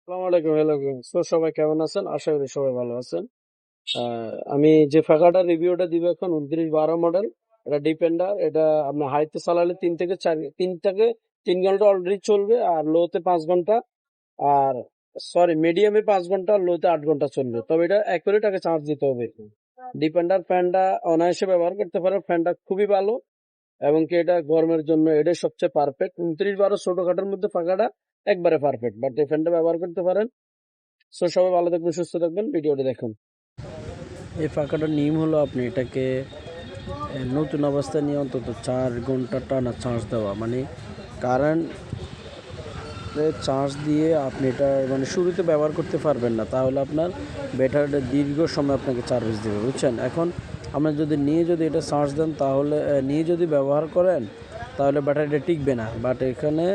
আসসালামু আলাইকুম, হ্যালো তো সবাই কেমন আছেন? আশা করি সবাই ভালো আছেন। আমি যে ফাঁকাটার রিভিউটা দিব এখন 29-12 মডেল। এটা ডিপেন্ডার। এটা আপনার হাইতে চালালে 3 থেকে 4 ঘন্টা অলরেডি চলবে, আর লোতে 5 ঘন্টা, আর সরি মিডিয়ামে 5 ঘন্টা, লোতে 8 ঘন্টা চলবে। তবে এটা অ্যাকুরেট আগে চার্জ দিতে হবে। ডিপেন্ডার ফ্যানটা অনায়াসে ব্যবহার করতে পারে, ফ্যানটা খুবই ভালো, এবং কি এটা গরমের জন্য এটাই সবচেয়ে পারফেক্ট। 29-12 ছোটখাটোর মধ্যে ফাঁকাটা একবারে পারফেক্ট, বাট এই ফ্যানটা ব্যবহার করতে পারেন। সো সবাই ভালো থাকবেন, সুস্থ থাকবেন, ভিডিওটি দেখুন। এই পাখাটার নিয়ম হলো আপনি এটাকে নতুন অবস্থায় নিয়ে অন্তত 4 ঘন্টা টানা চার্জ দেওয়া, মানে কারেন্ট চার্জ দিয়ে আপনি এটা মানে শুরুতে ব্যবহার করতে পারবেন না, তাহলে আপনার ব্যাটারিটা দীর্ঘ সময় আপনাকে সার্ভিস দেবে, বুঝছেন। এখন আপনার যদি এটা চার্জ দেন, তাহলে নিয়ে যদি ব্যবহার করেন, তাহলে ব্যাটারিটা টিকবে না। বাট এখানে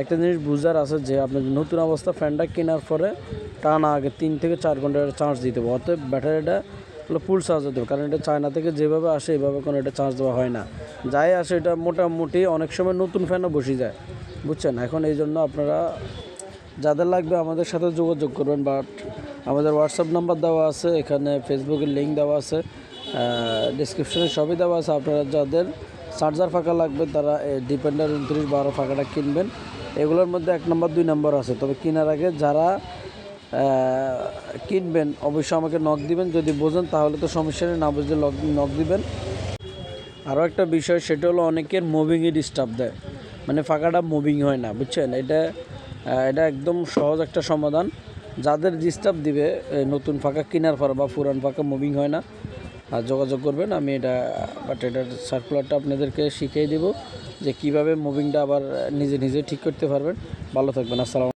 একটা জিনিস বুঝার আছে যে আপনার নতুন অবস্থা ফ্যানটা কেনার পরে টানা আগে 3 থেকে 4 ঘন্টা চার্জ দিতে হবে, অতএব ব্যাটারিটা ফুল চার্জ দিতে হবে। কারণ এটা চায়না থেকে যেভাবে আসে এইভাবে কোনো এটা চার্জ দেওয়া হয় না, যাই আসে এটা মোটামুটি অনেক সময় নতুন ফ্যানও বসে যায়, বুঝছেন। এখন এই জন্য আপনারা যাদের লাগবে আমাদের সাথে যোগাযোগ করবেন, বাট আমাদের হোয়াটসঅ্যাপ নাম্বার দেওয়া আছে, এখানে ফেসবুকের লিঙ্ক দেওয়া আছে, ডিসক্রিপশনে সবই দেওয়া আছে। আপনারা যাদের চার্জার ফাঁকা লাগবে তারা ডিপেন্ডার 29-12 ফাঁকাটা কিনবেন। এগুলোর মধ্যে 1 নম্বর 2 নম্বর আছে, তবে কেনার আগে যারা কিনবেন অবশ্যই আমাকে নক দিবেন। যদি বোঝেন তাহলে তো সমস্যা নেই, না বুঝলে নক দিবেন। আরও একটা বিষয়, সেটা হলো অনেকের মুভিংয়ে ডিস্টার্ব দেয়, মানে ফাঁকাটা মুভিং হয় না, বুঝছেন। এটা একদম সহজ একটা সমাধান। যাদের ডিস্টার্ব দিবে নতুন ফাঁকা কেনার পর বা পুরান ফাঁকা মুভিং হয় না, আর যোগাযোগ করবেন। আমি এটার সার্কুলারটা আপনাদেরকে শিখিয়ে দেব যে কিভাবে মুভিংটা আবার নিজে নিজে ঠিক করতে পারবেন। ভালো থাকবেন, আসসালাম।